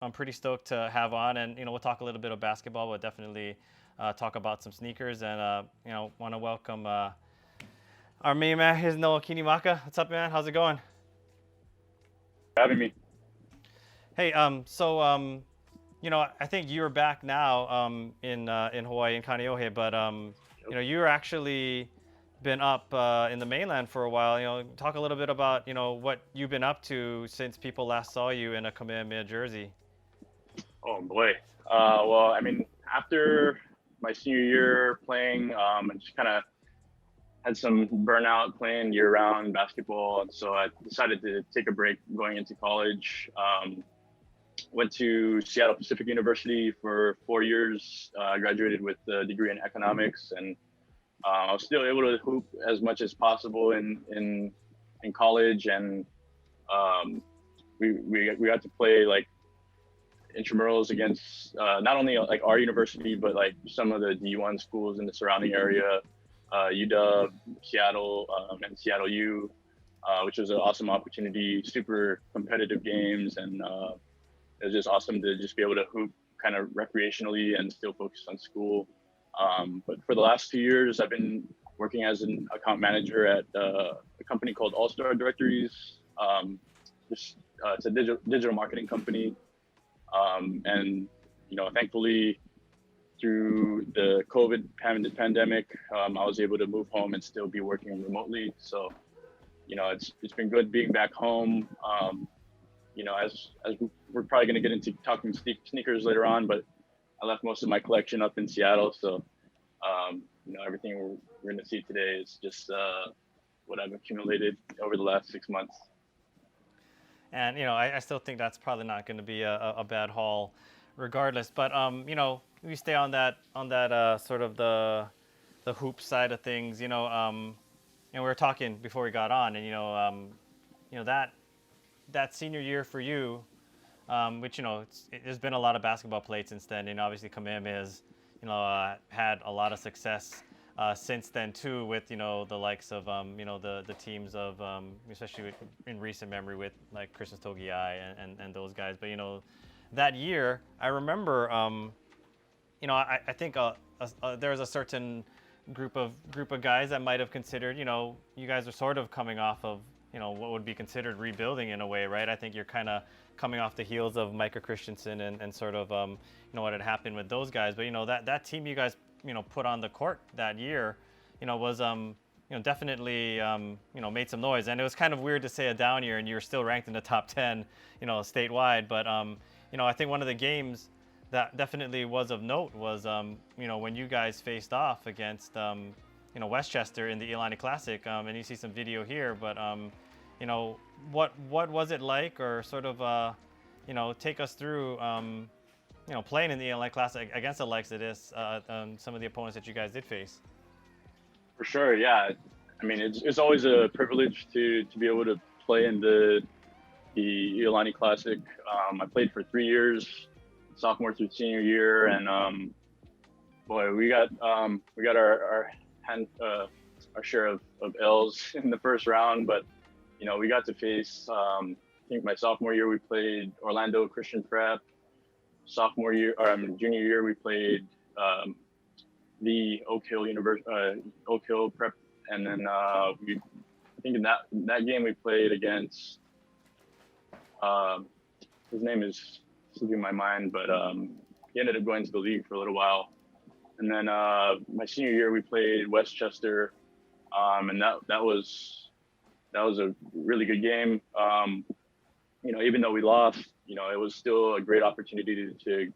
I'm pretty stoked to have on, and we'll talk a little bit of basketball, but definitely talk about some sneakers, and want to welcome our main man. Here's Noa Kinimaka. What's up, man? How's it going? Having me. Hey, I think you're back now in Hawaii in Kaneohe, but you're actually been up in the mainland for a while. Talk a little bit about what you've been up to since people last saw you in a Kamehameha jersey. Oh boy. Well, I mean, after my senior year playing, I just kind of had some burnout playing year-round basketball, and so I decided to take a break going into college. Went to Seattle Pacific University for 4 years. I graduated with a degree in economics, and I was still able to hoop as much as possible in college, and um, we got to play like intramurals against not only like our university, but like some of the D1 schools in the surrounding area, UW, Seattle, and Seattle U, which was an awesome opportunity. Super competitive games, and it was just awesome to just be able to hoop kind of recreationally and still focus on school. But for the last 2 years, I've been working as an account manager at a company called All Star Directories. It's a digital marketing company, and thankfully, through the COVID pandemic, I was able to move home and still be working remotely. So, it's been good being back home. As we're probably going to get into talking sneakers later on, but I left most of my collection up in Seattle. So, everything we're going to see today is just what I've accumulated over the last 6 months. And I still think that's probably not going to be a bad haul, regardless. But we stay on that sort of the hoop side of things. And we were talking before we got on, and that senior year for you, which there's been a lot of basketball played since then, and obviously Kamehameha has had a lot of success since then too, with the likes of the teams of especially in recent memory with like Christmas Togiai and those guys. But that year I remember I think there was a certain group of guys that might have considered you guys are sort of coming off of what would be considered rebuilding in a way, right? I think you're kind of coming off the heels of Micah Christensen and sort of what had happened with those guys. But that team you guys put on the court that year, was definitely made some noise. And it was kind of weird to say a down year and you were still ranked in the top 10, statewide. But I think one of the games that definitely was of note was when you guys faced off against Westchester in the Ilani Classic, and you see some video here. But what was it like, or sort of take us through playing in the Ilani Classic against the likes of this, some of the opponents that you guys did face? For sure, yeah. I mean, it's always a privilege to be able to play in the Iolani Classic. I played for 3 years, sophomore through senior year, and boy, we got our share of L's in the first round, but we got to face. I think my sophomore year we played Orlando Christian Prep. Sophomore year, junior year we played the Oak Hill Prep, and then I think in that game we played against his name is slipping my mind, but he ended up going to the league for a little while. And then my senior year we played Westchester, and that was a really good game. Even though we lost, it was still a great opportunity to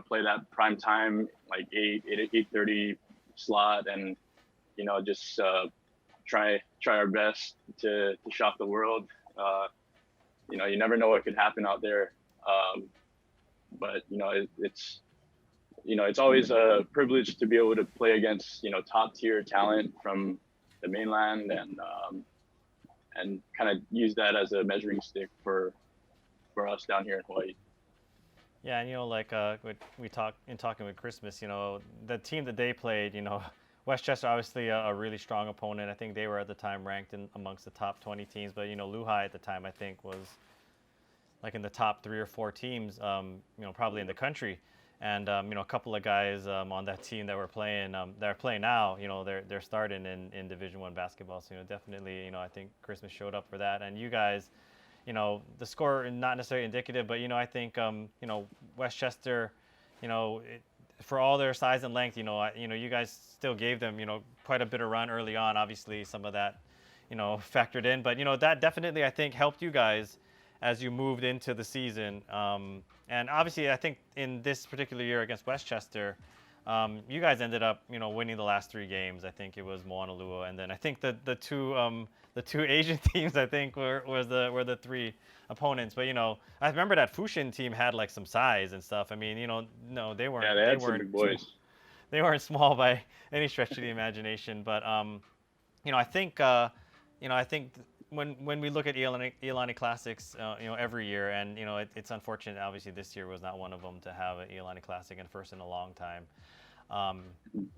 play that prime time, like 8:30 slot, and just try our best to shock the world. You never know what could happen out there, but it's always a privilege to be able to play against top tier talent from the mainland, and kind of use that as a measuring stick for us down here in Hawaii. Yeah, and like we talking with Christmas, the team that they played, Westchester obviously a really strong opponent. I think they were at the time ranked in amongst the top 20 teams, but Luhai at the time I think was like in the top 3 or 4 teams, probably in the country. And a couple of guys on that team that that are playing now, they're starting in Division 1 basketball. So definitely, I think Christmas showed up for that. And you guys, the score not necessarily indicative, but I think Westchester, for all their size and length, you guys still gave them quite a bit of run early on. Obviously, some of that factored in, but that definitely I think helped you guys as you moved into the season. And obviously, I think in this particular year against Westchester, you guys ended up, winning the last 3 games. I think it was Moanalua, and then I think the two Asian teams I think were the 3 opponents. But I remember that Fushin team had like some size and stuff. I mean, no, they weren't. Yeah, they had some big boys. They weren't small by any stretch of the imagination. But I think when we look at Iolani Classics, every year, and it's unfortunate. Obviously, this year was not one of them to have an Iolani Classic and first in a long time.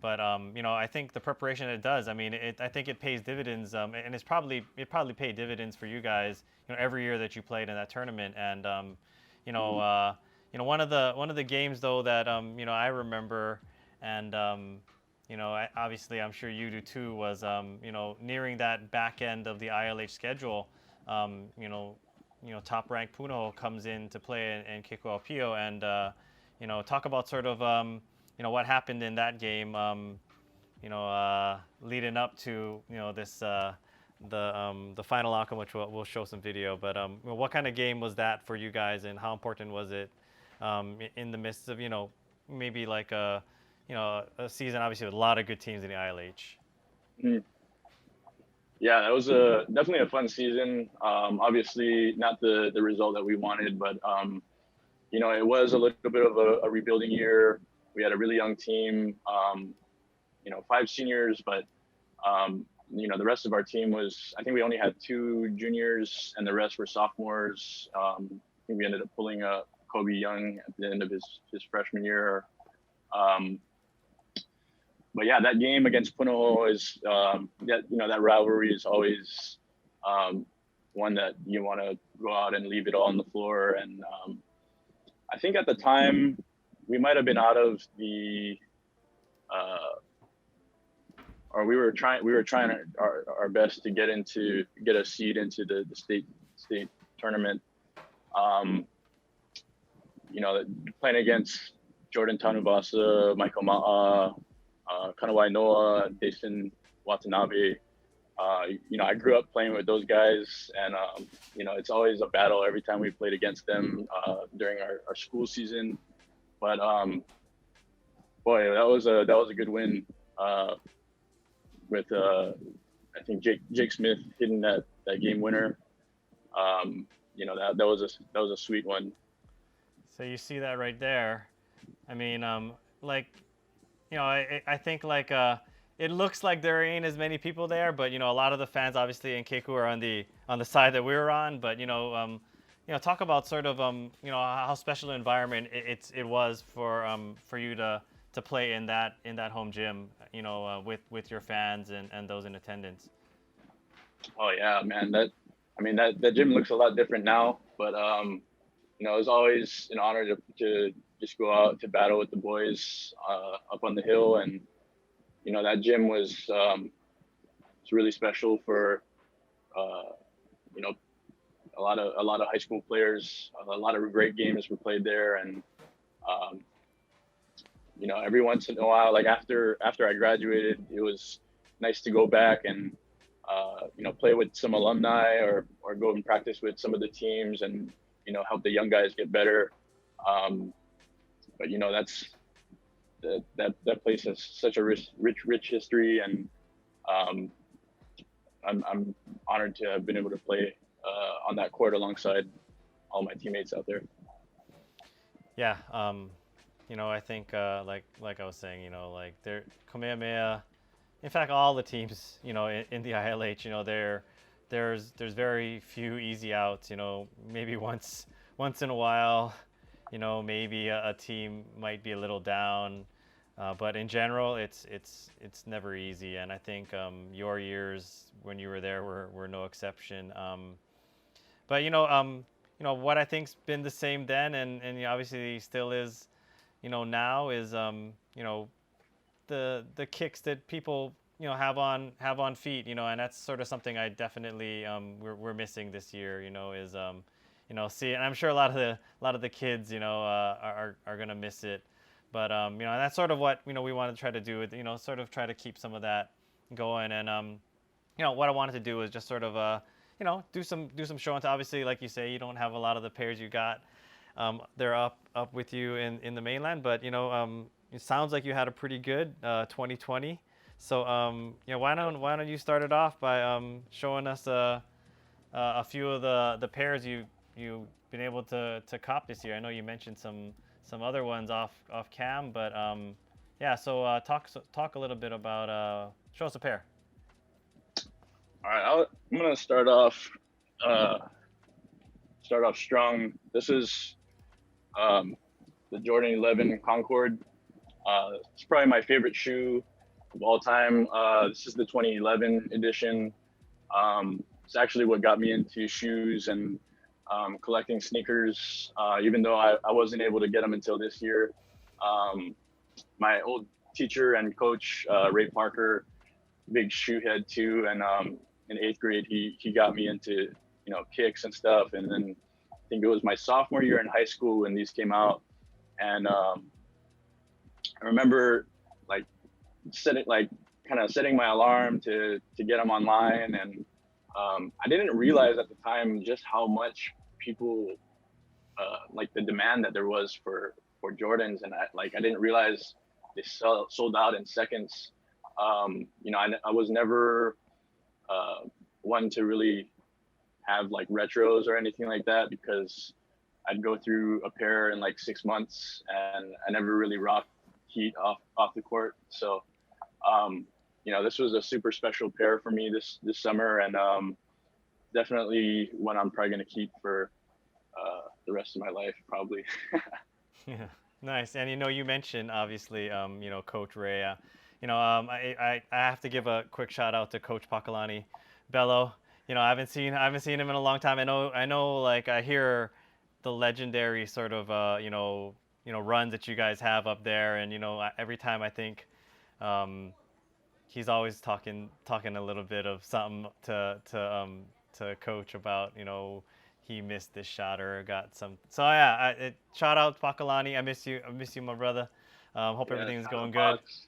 But I think the preparation it does. I mean, I think it pays dividends, and it probably paid dividends for you guys. Every year that you played in that tournament, and one of the games though that I remember, and obviously I'm sure you do too, was nearing that back end of the ILH schedule. Top ranked Puno comes in to play in Kikuaupio, and talk about sort of what happened in that game, leading up to this the final outcome, which we'll show some video. But what kind of game was that for you guys, and how important was it in the midst of maybe like a season obviously with a lot of good teams in the ILH? Mm. Yeah, that was definitely a fun season. Obviously not the result that we wanted, but it was a little bit of a rebuilding year. We had a really young team, 5 seniors, but the rest of our team I think we only had 2 juniors and the rest were sophomores. I think we ended up pulling Kobe Young at the end of his freshman year. But yeah, that game against Punahou is that rivalry is always one that you want to go out and leave it all on the floor. And I think at the time we might have been out of the or we were trying our best to get a seed into the state tournament. Playing against Jordan Tanubasa, Michael Ma'a, Kanawai Noa, Jason Watanabe. I grew up playing with those guys, and it's always a battle every time we played against them during our school season. But boy, that was a good win with I think Jake Smith hitting that game winner. That was a sweet one. So you see that right there. I mean, I think it looks like there ain't as many people there, but a lot of the fans obviously in Keku are on the side that we were on. But talk about sort of how special an environment it was for you to play in that home gym, with your fans and those in attendance. Oh yeah, man. That gym looks a lot different now, but it was always an honor to just go out to battle with the boys up on the hill. And that gym was it's really special for a lot of high school players. A lot of great games were played there, and every once in a while, like after I graduated, it was nice to go back and play with some alumni or go and practice with some of the teams and help the young guys get better. But that's that place has such a rich history, and I'm honored to have been able to play on that court alongside all my teammates out there. Yeah, I think like I was saying, they're Kamehameha. In fact, all the teams, in the ILH, there's very few easy outs. Maybe once in a while, maybe a team might be a little down, but in general, it's never easy. And I think your years when you were there were no exception. But what I think's been the same then, and obviously still is, now is the kicks that people have on feet, and that's sort of something I definitely we're missing this year, is see, and I'm sure a lot of the kids, are gonna miss it, but and that's sort of what we want to try to do, with sort of try to keep some of that going, and what I wanted to do is just sort of do some showing. Obviously, like you say, you don't have a lot of the pairs you got. They're up with you in the mainland, but it sounds like you had a pretty good 2020. So why don't you start it off by showing us a few of the pairs you've been able to cop this year. I know you mentioned some other ones off cam, but yeah. So talk a little bit about show us a pair. All right, I'm gonna uh, start off strong. This is um, the Jordan 11 Concord. It's probably my favorite shoe of all time. This is the 2011 edition. It's actually what got me into shoes and collecting sneakers, even though I wasn't able to get them until this year. Um, my old teacher and coach, Ray Parker, big shoe head too, and in eighth grade he got me into kicks and stuff, and then I think it was my sophomore year in high school when these came out, and I remember like setting my alarm to get them online, and I didn't realize at the time just how much people like the demand that there was for Jordans, and I didn't realize they sold out in seconds. I was never one to really have like retros or anything like that, because I'd go through a pair in like 6 months, and I never really rocked heat off the court. So this was a super special pair for me this summer, and definitely one I'm probably gonna keep for the rest of my life, probably. Yeah, nice. And you mentioned obviously, Coach Ray. I have to give a quick shout out to Coach Pakalani Bello. I haven't seen him in a long time. I know. Like I hear the legendary sort of runs that you guys have up there, and every time I think, he's always talking a little bit of something to Coach about he missed this shot or got some. So yeah, shout out Pakalani. I miss you, my brother. Hope Yeah, everything's shout out going good. Fox.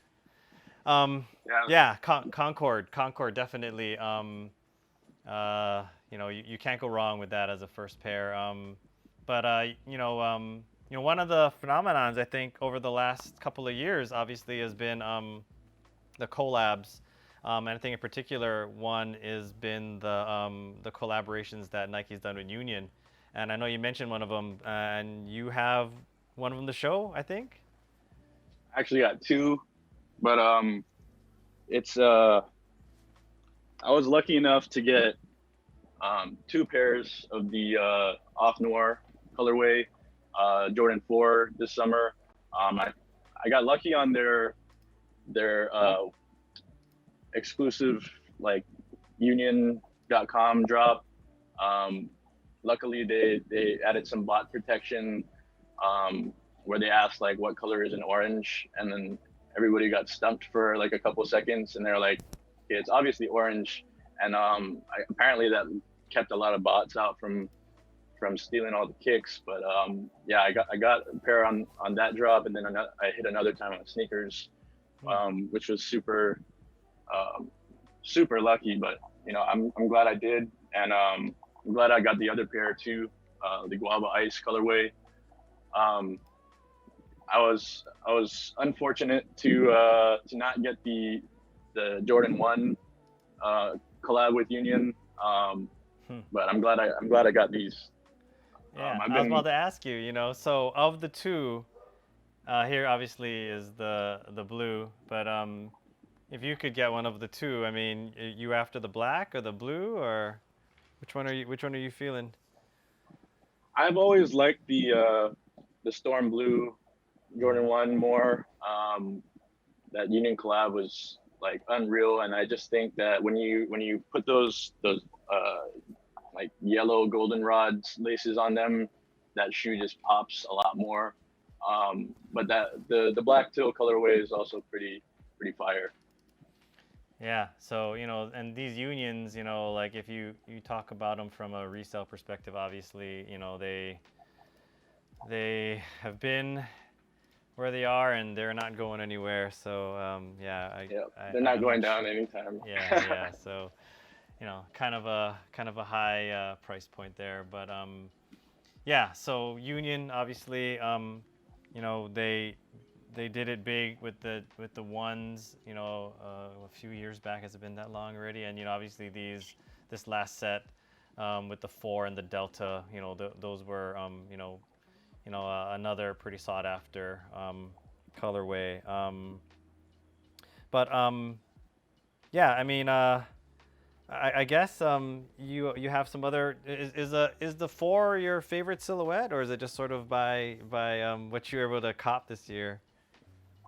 Yeah, Yeah, Concord, definitely. You can't go wrong with that as a first pair. But one of the phenomenons I think over the last couple of years, obviously, has been the collabs. And I think in particular, one has been the collaborations that Nike's done with Union. And I know you mentioned one of them, and you have one of them to show, I think. actually got two, but it's I was lucky enough to get two pairs of the Off Noir colorway Jordan 4 this summer. I got lucky on their exclusive like union.com drop. Um, Luckily, they added some bot protection, where they asked like what color is an orange, and then everybody got stumped for like a couple seconds, and they're like, okay, it's obviously orange, and apparently that kept a lot of bots out from stealing all the kicks. But yeah, I got a pair on that drop, and then I hit another time on sneakers, which was um, super lucky. But I'm glad I did, and I'm glad I got the other pair too, the Guava Ice colorway. Um, I was unfortunate to not get the Jordan 1 collab with Union, Hmm. but I'm glad I got these. Yeah, I've I was about been to ask you. So of the two, here obviously is the blue, but if you could get one of the two, I mean, you after the black or the blue, or which one are you feeling? I've always liked the Storm Blue Jordan Mm-hmm. 1 more. That Union collab was like unreal, and I just think that when you put those like yellow goldenrod laces on them, that shoe just pops a lot more. But that the black teal colorway is also pretty fire. Yeah. So, and these unions, like if you talk about them from a resale perspective, obviously, they have been where they are and they're not going anywhere. So, yeah, Yeah, they're I not I'm going not down sure. anytime. Yeah, yeah. So, kind of a high price point there, but yeah. So Union obviously, they did it big with the ones, a few years back. Has it been that long already? And obviously this last set with the four and the Delta, those were, another pretty sought after colorway. But yeah, I mean, I guess you have some other is the four your favorite silhouette, or is it just sort of by what you were able to cop this year?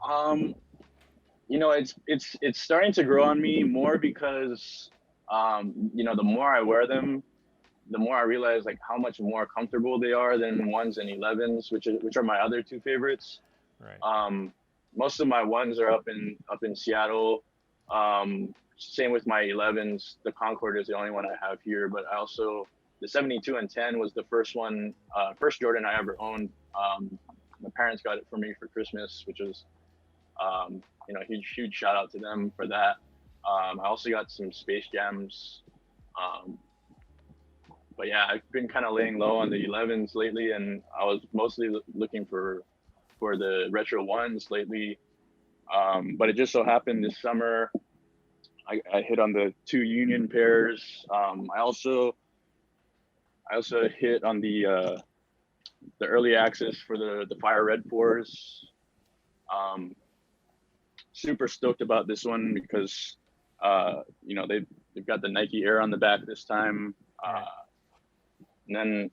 um, it's starting to grow on me more because the more I wear them, the more I realize like how much more comfortable they are than ones and 11s, which are my other two favorites. Right. Um, Most of my ones are up in Seattle. Same with my 11s. The Concord is the only one I have here, but I also the 72 and 10 was the first Jordan I ever owned. My parents got it for me for Christmas, which was huge shout out to them for that. I also got some Space Jams. Um, but yeah, I've been kind of laying low on the 11s lately, and I was mostly looking for the retro ones lately. But it just so happened this summer I hit on the two Union pairs. I also hit on the early access for the Fire Red fours. Um, Super stoked about this one because they've got the Nike Air on the back this time. Right. And then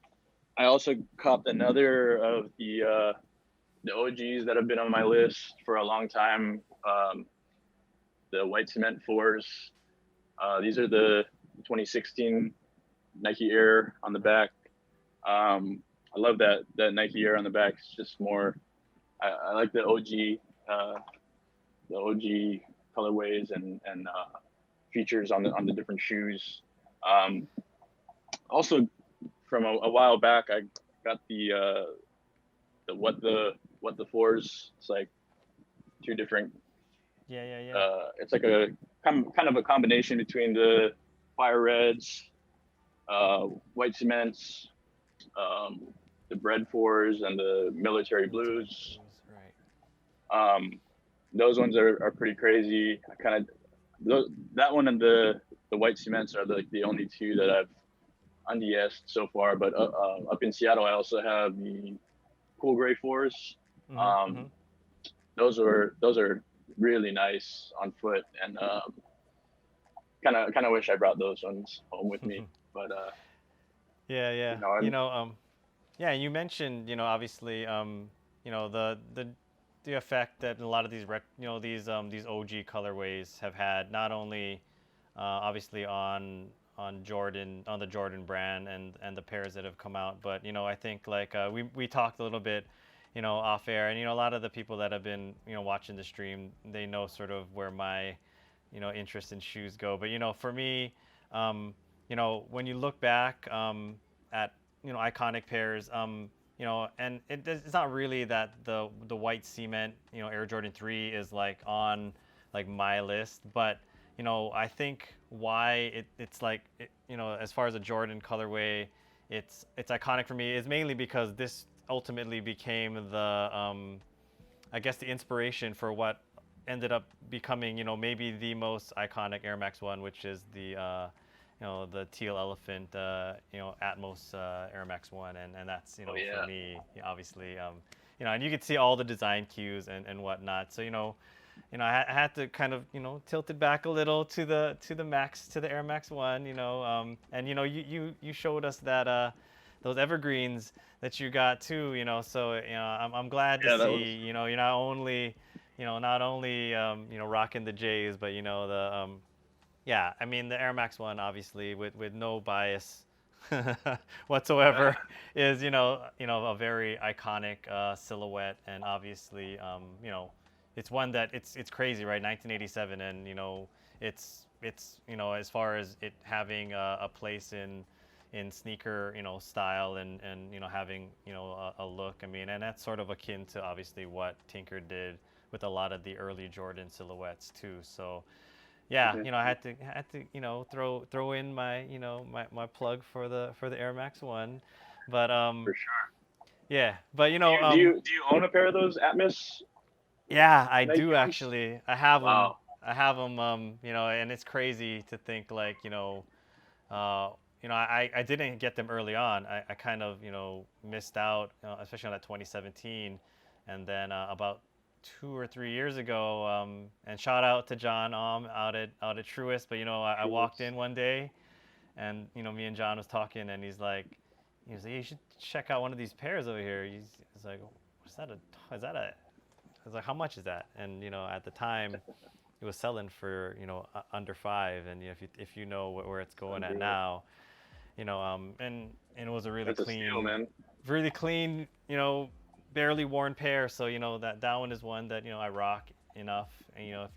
I also copped another of the OGs that have been on my list for a long time. The white cement fours. These are the 2016 Nike Air on the back. I love that Nike Air on the back. It's just more. I like the OG colorways and features on the different shoes. Um, Also, from a while back, I got the fours. It's like two different. Yeah, yeah, yeah. It's like a kind of a combination between the fire reds, white cements, um, the bread fours, and the military blues. Right. Those ones are pretty crazy. I kind of that one and the white cements are the only two that I've unds so far. But up in Seattle, I also have the cool gray fours. Mm-hmm, mm-hmm. Um, those are really nice on foot, and kind of wish I brought those ones home with me. But Yeah, yeah. I'm Yeah, you mentioned, obviously, the effect that a lot of these OG colorways have had, not only obviously on the Jordan brand and the pairs that have come out, but I think like we talked a little bit, off air, and a lot of the people that have been watching the stream, they know sort of where my interest in shoes go. But for me, when you look back at iconic pairs, and it's not really that the white cement Air Jordan 3 is like on like my list, but I think why it's like as far as a Jordan colorway, it's iconic for me is mainly because this ultimately became I guess the inspiration for what ended up becoming maybe the most iconic Air Max 1, which is the teal elephant Atmos Air Max 1, and that's oh yeah. for me obviously and you could see all the design cues and whatnot. So I had to kind of tilt it back a little to the Air Max 1, and you showed us that those evergreens that you got too, so I'm glad to Yeah, that see was you're not only rocking the J's, but the yeah, I mean the Air Max 1 obviously with no bias whatsoever is a very iconic silhouette, and obviously it's one that it's crazy, right? 1987, and it's as far as it having a place in sneaker style, and having a look. I mean, and that's sort of akin to obviously what Tinker did with a lot of the early Jordan silhouettes too. So yeah, Mhm. I had to throw in my plug for the Air Max One, but For sure. yeah, but Do you own a pair of those Atmos yeah, I Nike do ones? actually. I have them. Wow. I have them. And it's crazy to think like uh, I didn't get them early on. I kind of missed out, especially on that 2017, and then about 2 or 3 years ago. And shout out to John out at Truist. But I walked Truest. in one day, and me and John was talking, and he was like, "Hey, you should check out one of these pairs over here." He's like, "What's that? Is that a?" I was like, "How much is that?" And at the time, it was selling for under five, and if you know where it's going at Unreal. now, and it was a That's a steal, man. really clean, barely worn pair. So that one is one that I rock enough, and if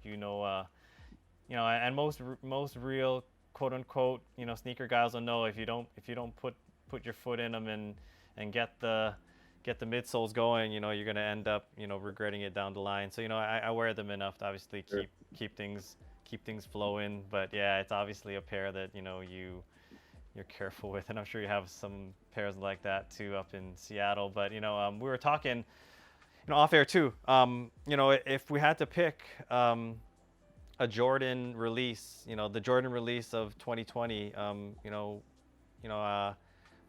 and most real quote unquote sneaker guys will know if you don't put your foot in them and get the midsoles going, you're gonna end up regretting it down the line. So I wear them enough to obviously Sure. keep things flowing. But yeah, it's obviously a pair that you're careful with, and I'm sure you have some pairs like that too up in Seattle. But we were talking off air too. If we had to pick a Jordan release, the Jordan release of 2020, you know,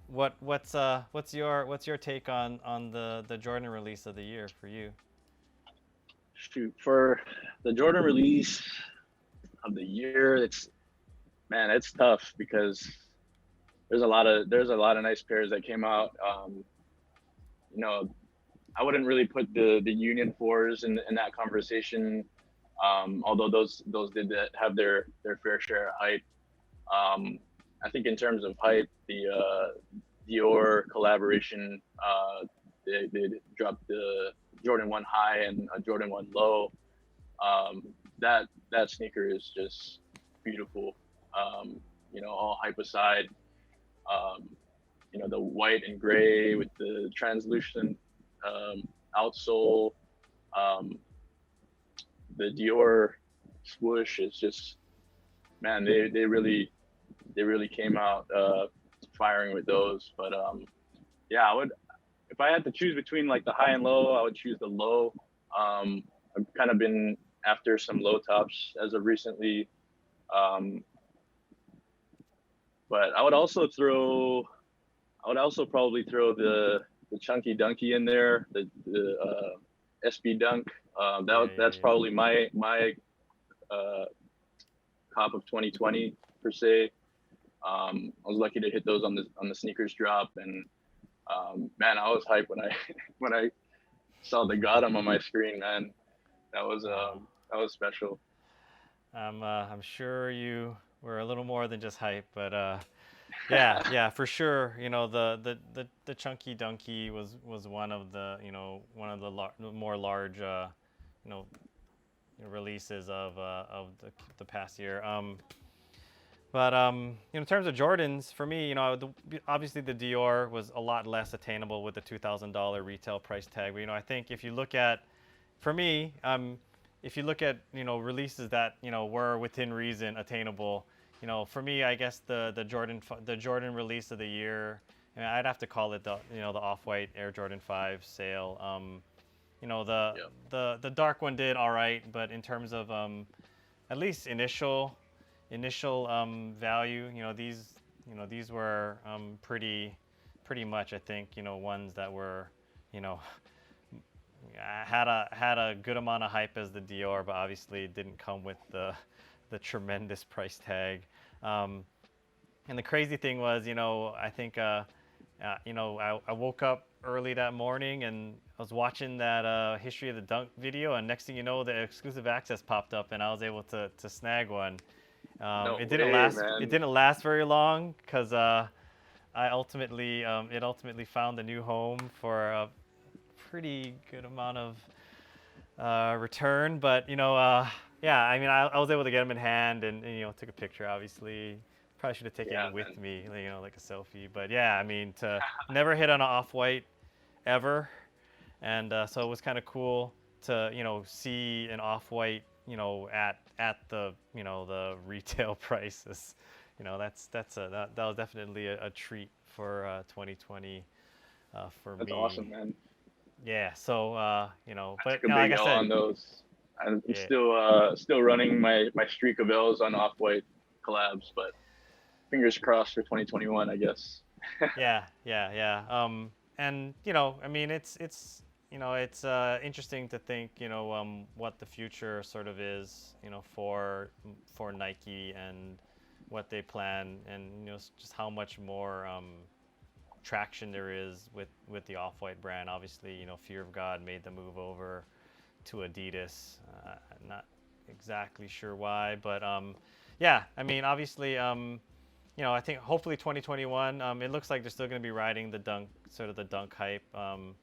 what's your take on the Jordan release of the year for you? Shoot, for the Jordan release of the year, it's tough because there's a lot of nice pairs that came out. You know, I wouldn't really put the Union fours in that conversation. Although those did have their fair share of hype. Um, I think in terms of hype, the Dior collaboration, they dropped the Jordan One High and a Jordan One Low. Um, that sneaker is just beautiful. All hype aside, um, the white and gray with the translucent outsole, um, the Dior swoosh is just, man, they really came out firing with those. But yeah, if I had to choose between like the high and low, I would choose the low. I've kind of been after some low tops as of recently. Um, but I would also probably throw the chunky dunky in there, the SB dunk. Yeah, That's yeah, probably my uh, top of 2020 per se. I was lucky to hit those on the sneakers drop, and man, I was hyped when I when I saw the got 'em on my screen. Man, that was yeah. that was special. I'm sure you were a little more than just hype, but yeah, yeah, for sure. The chunky donkey was one of the more large you know releases of the past year. But in terms of Jordans, for me, obviously the Dior was a lot less attainable with the $2,000 retail price tag. But I think if you look at, for me, if you look at releases that were within reason attainable, for me, I guess the Jordan release of the year, I mean, I'd have to call it the Off-White Air Jordan 5 sale. The Yeah, the dark one did all right, but in terms of at least initial value, these were pretty much, I think, ones that were you know had a good amount of hype as the Dior, but obviously it didn't come with the tremendous price tag. Um, and the crazy thing was, I think, I woke up early that morning and I was watching that history of the dunk video, and next thing you know, the exclusive access popped up, and I was able to snag one. no It didn't way, last. It man. didn't last very long because I ultimately it ultimately found a new home for a pretty good amount of return. But yeah, I mean, I was able to get them in hand and took a picture. Obviously, probably should have taken Yeah, it with man. me, like a selfie. But yeah, I mean, to never hit on an off-white ever, and so it was kind of cool to see an off-white at the the retail prices. That was definitely a treat for 2020 for That's me. awesome, man. Yeah, so I but took a like big I L said, on those. I'm yeah, still running my streak of L's on off white collabs, but fingers crossed for 2021, I guess. yeah. And I mean, it's interesting to think, what the future sort of is, for Nike and what they plan, and just how much more traction there is with the Off-White brand. Obviously, Fear of God made the move over to Adidas. Not exactly sure why, but yeah, I mean, obviously, I think hopefully 2021. It looks like they're still going to be riding the dunk, sort of the dunk hype. Kind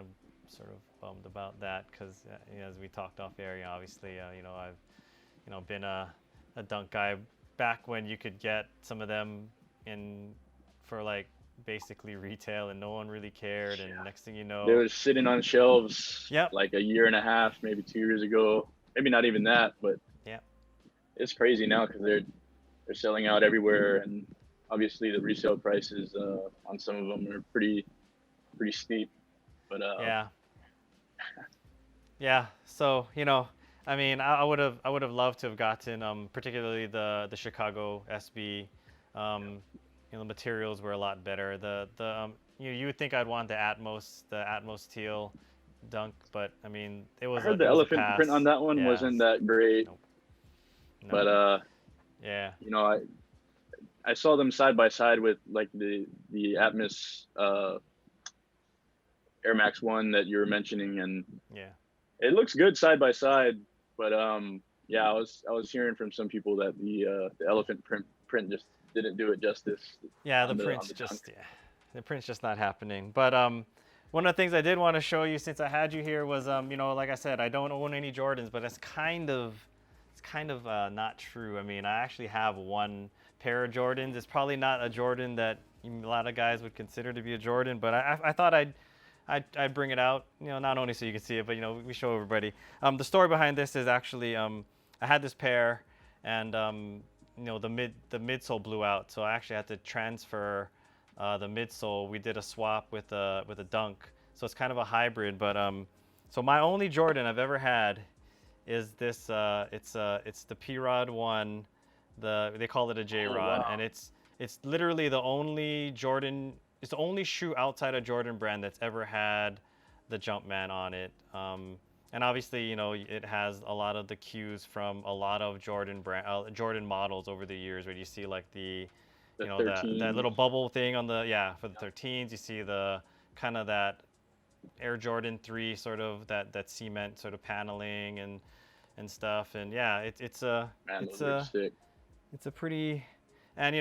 of, sort of bummed about that because, as we talked off air, obviously, I've, been a dunk guy back when you could get some of them in for like basically retail and no one really cared. And Yeah. next thing you They know, were sitting on shelves yep, like a year and a half, maybe 2 years ago. Maybe not even that, but yep. it's crazy now because they're selling out everywhere, and obviously the resale prices on some of them are pretty steep. But Yeah, yeah. So I mean, I would have loved to have gotten particularly the Chicago SB. Um, the materials were a lot better. You would think I'd want the Atmos teal dunk, but I mean I heard it the was a elephant print on pass. that one Yeah. wasn't that great, Nope. but Nope. Yeah. you know, I saw them side by side with like the Atmos Air Max One that you were mentioning, and Yeah. it looks good side by side. But yeah, I was hearing from some people that the elephant print just didn't do it justice Yeah. on the dunk. The print's just not happening. But one of the things I did want to show you since I had you here was like I said, I don't own any Jordans, but it's kind of not true. I mean, I actually have one pair of Jordans. It's probably not a Jordan that a lot of guys would consider to be a Jordan, but I thought I'd bring it out, not only so you can see it, but we show everybody. The story behind this is actually I had this pair, and the midsole blew out, so I actually had to transfer the midsole. We did a swap with a dunk, so it's kind of a hybrid. But so my only Jordan I've ever had is this. It's the P Rod one. They call it a J Oh Rod, and wow, it's literally the only Jordan. It's the only shoe outside of Jordan brand that's ever had the Jumpman on it. And obviously, it has a lot of the cues from a lot of Jordan models over the years, where you see like the that 13s. little bubble thing on for the 13s. You see the kind of that Air Jordan 3 sort of that cement sort of paneling and stuff. And yeah, Man, it's those are a sick. it's a pretty, and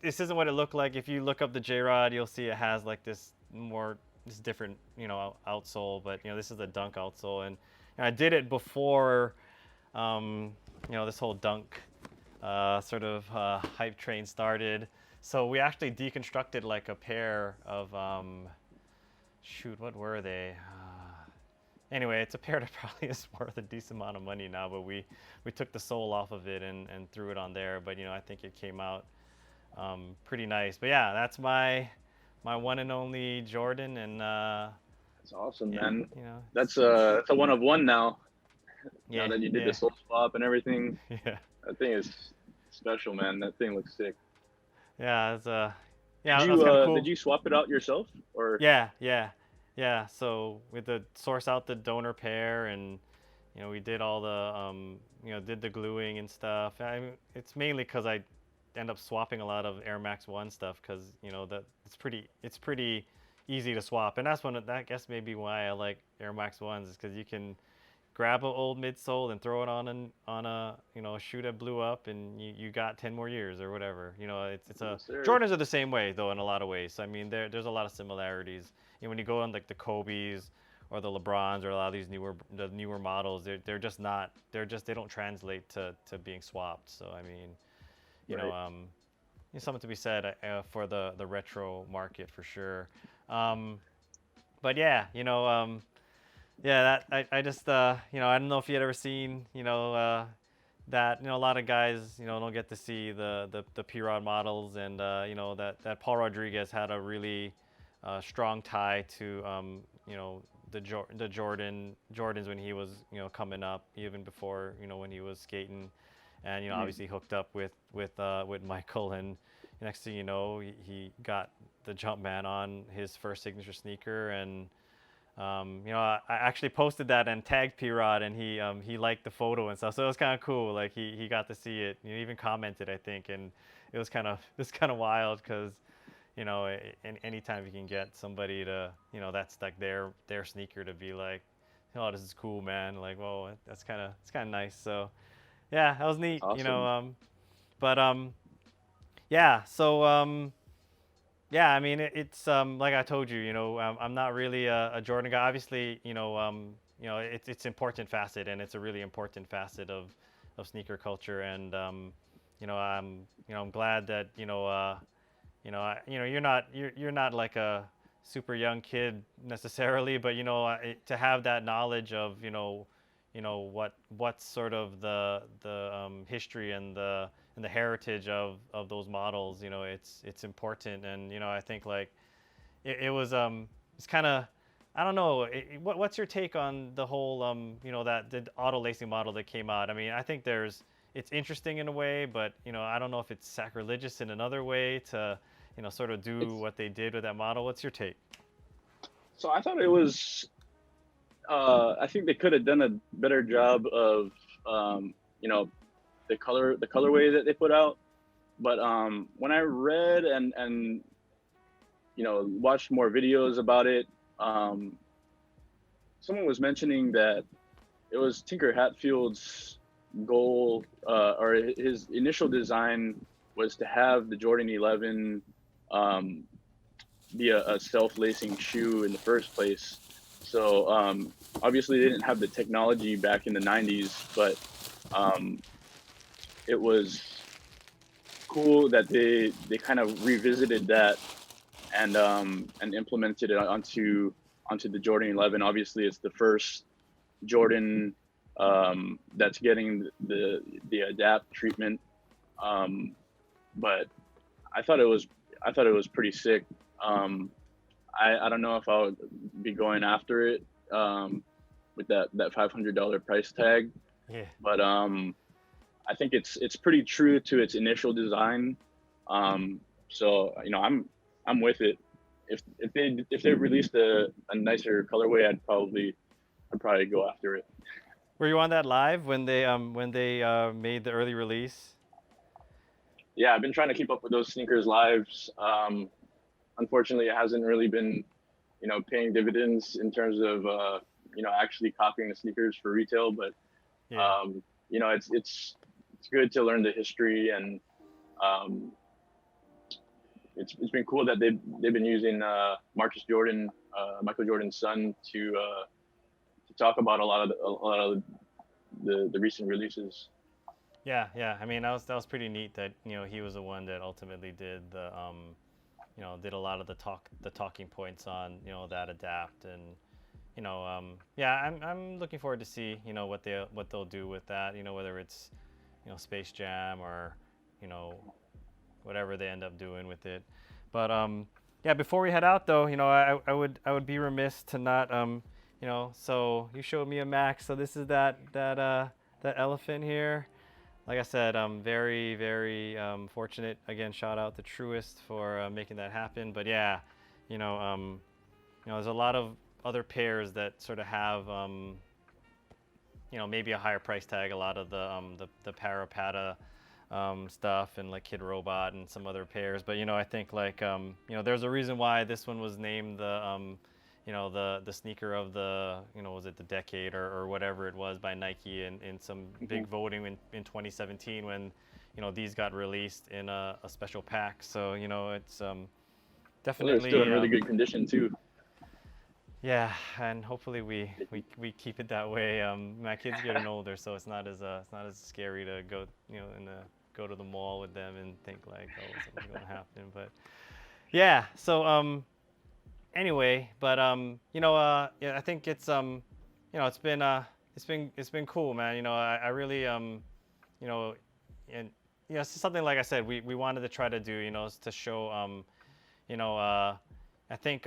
this isn't what it looked like. If you look up the J Rod, you'll see it has like this different outsole, but this is the dunk outsole, and I did it before this whole dunk sort of hype train started. So we actually deconstructed like a pair of shoot, what were they? Anyway, it's a pair that probably is worth a decent amount of money now, but we took the sole off of it and threw it on there. But I think it came out pretty nice. But yeah, that's my one and only Jordan, and That's awesome, yeah, man. it's, That's a one of one now. Now yeah, that you did the yeah, soul swap and everything, yeah, that thing is special, man. That thing looks sick. yeah. It's Did that was kind of did cool. you swap it out yourself or? Yeah. So with the source out the donor pair, and we did all the did the gluing and stuff. It's mainly because I end up swapping a lot of Air Max One stuff because that it's pretty easy to swap, and that's I guess maybe why I like Air Max Ones is because you can grab an old midsole and throw it on a a shoe that blew up, and you got 10 more years or whatever. It's a Yes, sir. Jordans are the same way though in a lot of ways. I mean, there's a lot of similarities. When you go on like the Kobe's or the LeBrons or a lot of these newer models, they're just not they don't translate to being swapped. So I mean, you know, Right. um, there's something to be said for the retro market for sure. Um, but yeah, yeah, that I just I don't know if you had ever seen that a lot of guys don't get to see the P-Rod models, and that Paul Rodriguez had a really strong tie to the Jordans when he was coming up, even before when he was skating, and Mhm. obviously hooked up with Michael, and next thing you know he got the Jumpman on his first signature sneaker. And I actually posted that and tagged P-Rod, and he liked the photo and stuff. So it was kind of cool. Like he got to see it. He even commented, I think, and it was kind of wild because anytime you can get somebody to that's like their sneaker to be like, oh, this is cool, man. Like, whoa, it's kind of nice. So yeah, that was neat. Awesome. But yeah. So yeah, I mean, it's like I told you, I'm not really a Jordan guy. Obviously, it's important facet, and it's a really important facet of sneaker culture. And I'm glad that you're not like a super young kid necessarily, but to have that knowledge of what's sort of the history and the heritage of those models. It's important. And I think like it was it's kind of, I don't know, what's your take on the whole that the auto lacing model that came out? I mean, I think it's interesting in a way, but I don't know if it's sacrilegious in another way to sort of do It's what they did with that model. What's your take? so I thought it was. I think they could have done a better job of, um, you know, the colorway that they put out. But when I read and watched more videos about it, um, someone was mentioning that it was Tinker Hatfield's goal, or his initial design was to have the Jordan 11 um, be a self-lacing shoe in the first place. So obviously they didn't have the technology back in the 90s, but um, it was cool that they kind of revisited that and implemented it onto the Jordan 11. Obviously, it's the first Jordan that's getting the adapt treatment. Um, but I thought it was pretty sick. Um, I don't know if I would be going after it with that $500 price tag, Yeah. but I think it's pretty true to its initial design. So I'm with it. If they released a nicer colorway, I'd probably go after it. Were you on that live when they made the early release? Yeah, I've been trying to keep up with those sneakers lives. Unfortunately, it hasn't really been paying dividends in terms of actually copying the sneakers for retail. But Yeah. it's good to learn the history, and um, it's been cool that they've been using Marcus Jordan, Michael Jordan's son, to talk about a lot of the recent releases. Yeah, yeah. I mean, that was pretty neat that he was the one that ultimately did a lot of the talking points on that adapt. And yeah, I'm looking forward to see what they'll do with that. Whether it's Space Jam or you know whatever they end up doing with it. But yeah, before we head out though, I would be remiss to not So you showed me a Mac. So this is that elephant here. Like I said, I'm very, very fortunate. Again, shout out to Truist for making that happen. But yeah, there's a lot of other pairs that sort of have, maybe a higher price tag. A lot of the Parapata stuff, and like Kid Robot and some other pairs. But I think like there's a reason why this one was named the sneaker of the, was it the decade or whatever it was by Nike in some big voting in 2017 when, these got released in a special pack. So, it's Well, they're still in definitely, really good condition too. yeah, and hopefully we keep it that way. My kids getting older, so it's not as scary to go, go to the mall with them and think like, oh, something's gonna happen. But yeah, so anyway, but yeah, I think it's been cool, man. I really you know, and it's just something like I said, we wanted to try to do, is to show you know, I think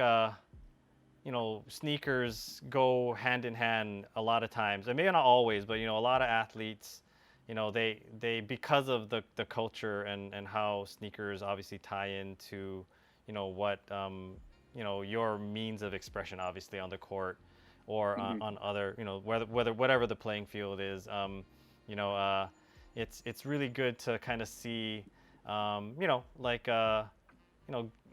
sneakers go hand in hand a lot of times. And maybe not always, but a lot of athletes, they because of the culture and how sneakers obviously tie into, what your means of expression obviously on the court or Hmm. on other, whether whatever the playing field is, you know, it's really good to kind of see, like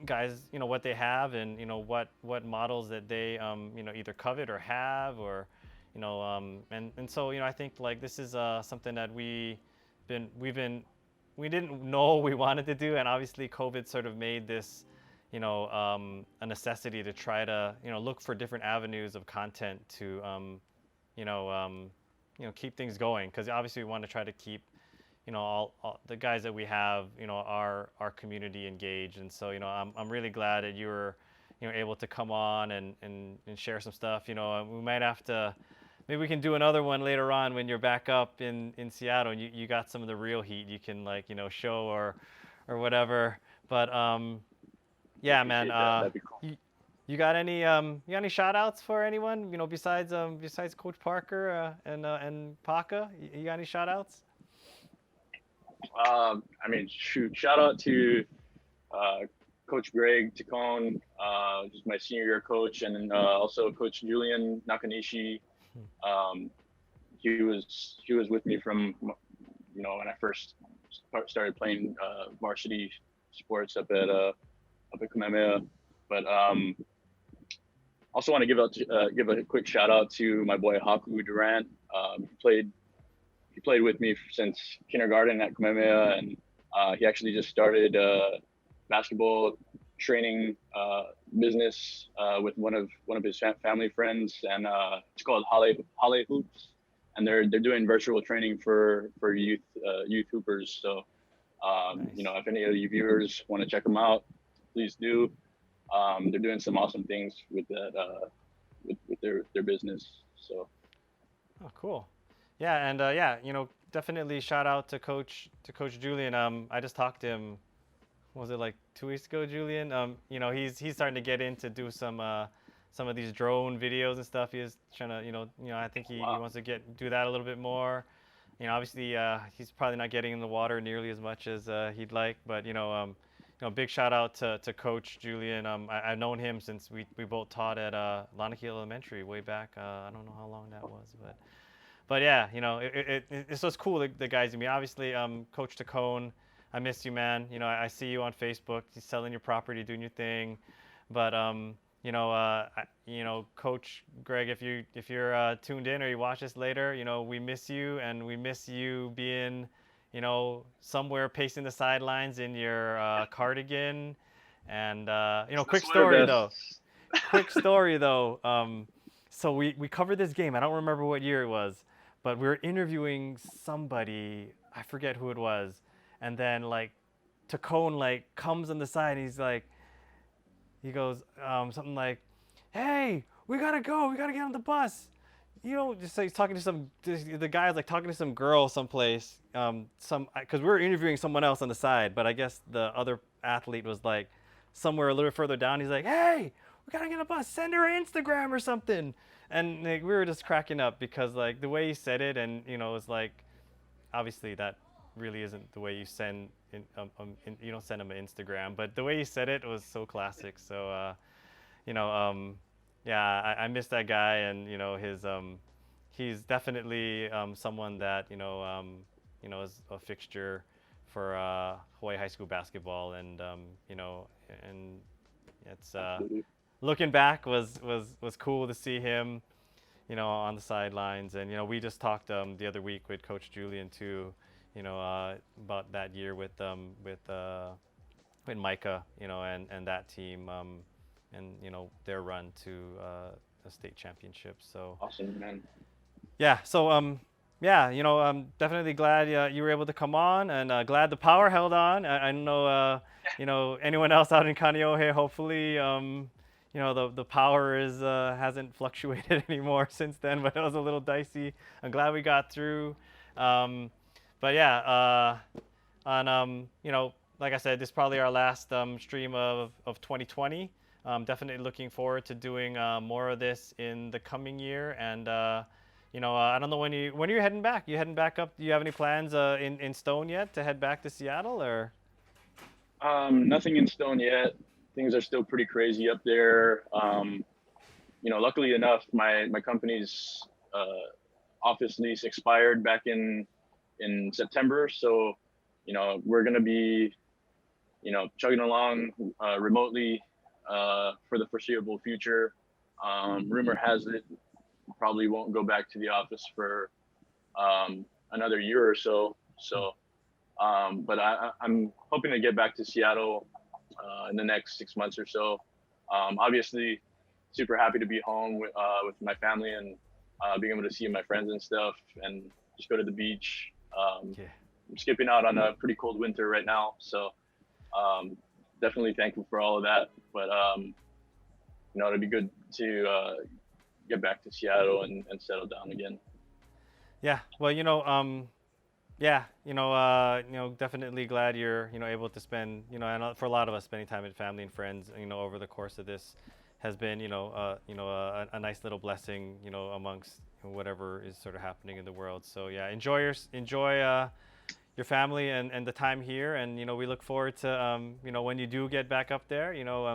guys, what they have and what models that they either covet or have or and so I think like this is something that we've been we didn't know we wanted to do, and obviously COVID sort of made this a necessity to try to look for different avenues of content to you know um, keep things going, because obviously we want to try to keep all the guys that we have, our community engaged. And so, I'm really glad that you were, able to come on and share some stuff. We might have to, maybe we can do another one later on when you're back up in Seattle and you got some of the real heat you can like, show or whatever. But I yeah, man, appreciate that. That'd be cool. you got any shout outs for anyone, besides Coach Parker and Paka? You got any shout outs? I mean, shoot, shout out to uh, Coach Greg Tacone, just my senior year coach, and then also Coach Julian Nakanishi. Um, he was with me from when I first started playing varsity sports up at Kamehameha. But also want to give a quick shout out to my boy Haku Durant. He played with me since kindergarten at Kamehameha, and he actually just started basketball training business with one of his family friends, and it's called Hale Hoops, and they're doing virtual training for youth hoopers. So Nice. if any of you viewers want to check them out, please do. They're doing some awesome things with that with their business. So Oh, cool. Yeah, and yeah, definitely shout out to Coach Julian. I just talked to him. Was it like 2 weeks ago, Julian? He's starting to get in to do some of these drone videos and stuff. He's trying to, I think he wow, wants to do that a little bit more. Obviously, he's probably not getting in the water nearly as much as he'd like, but big shout out to Coach Julian. I've known him since we both taught at Lanaki Elementary way back. I don't know how long that was, but yeah, it's just cool the guys. I mean, obviously, Coach Tacone, I miss you, man. I see you on Facebook, you selling your property, doing your thing. But Coach Greg, if you're tuned in or you watch this later, we miss you, and we miss you being, somewhere pacing the sidelines in your cardigan. And it's the quick sweater story vest. though. Quick story though. So we covered this game. I don't remember what year it was, but we were interviewing somebody. I forget who it was, and then like Tacone like comes on the side and he goes something like, "Hey, we gotta go. We gotta get on the bus." Just like he's talking to the guy's like talking to some girl someplace. Because we were interviewing someone else on the side, but I guess the other athlete was like somewhere a little further down. He's like, "Hey, we gotta get on a bus. Send her an Instagram or something." And like, we were just cracking up because like the way he said it, and it's like obviously that really isn't the way you send you don't send him an Instagram, but the way he said it was so classic. So you know yeah, I miss that guy, and his he's definitely someone that is a fixture for Hawaii high school basketball, and and it's Absolutely. looking back was cool to see him, on the sidelines. And we just talked the other week with Coach Julian too, about that year with Micah, and that team, and their run to a state championship. So Awesome, man. yeah, so yeah, definitely glad you were able to come on, and glad the power held on. I don't know, anyone else out in Kaneohe, hopefully, the power hasn't fluctuated anymore since then, but it was a little dicey. I'm glad we got through. But yeah, like I said, this is probably our last stream of 2020. Definitely looking forward to doing more of this in the coming year. And I don't know when you're heading back. You heading back up? Do you have any plans in stone yet to head back to Seattle, or? Nothing in stone yet. Things are still pretty crazy up there. Luckily enough, my company's office lease expired back in September, so we're gonna be chugging along remotely for the foreseeable future. Rumor has it probably won't go back to the office for another year or so. So, but I'm hoping to get back to Seattle in the next 6 months or so. Obviously, super happy to be home with my family and being able to see my friends and stuff, and just go to the beach. Yeah. I'm skipping out on a pretty cold winter right now, so definitely thankful for all of that. But it'd be good to get back to Seattle and settle down again. Yeah. Well, yeah, definitely glad you're, able to spend, and for a lot of us, spending time with family and friends, over the course of this has been, a nice little blessing, amongst whatever is sort of happening in the world. So yeah, enjoy your family and the time here, and we look forward to when you do get back up there,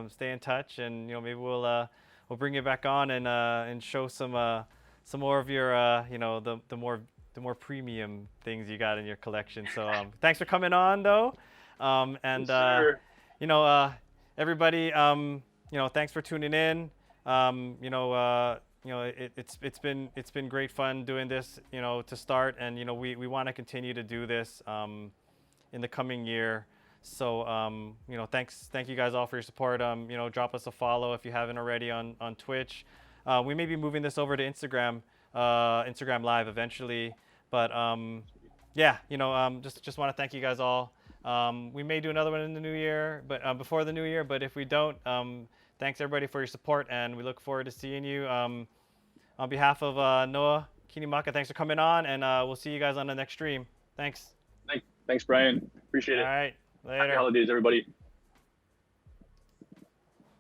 stay in touch, and maybe we'll bring you back on and show some more of your the more premium things you got in your collection. So thanks for coming on, though, and Yes, everybody, thanks for tuning in. It's been great fun doing this, to start, and we want to continue to do this in the coming year. So thank you guys all for your support. Drop us a follow if you haven't already on Twitch. We may be moving this over to Instagram Live eventually, but yeah, just want to thank you guys all. We may do another one in the new year, but before the new year. But if we don't, thanks everybody for your support, and we look forward to seeing you. On behalf of Noa Kinimaka, thanks for coming on, and we'll see you guys on the next stream. Thanks. Thanks, Brian. Appreciate it. All right, Happy later. holidays, everybody.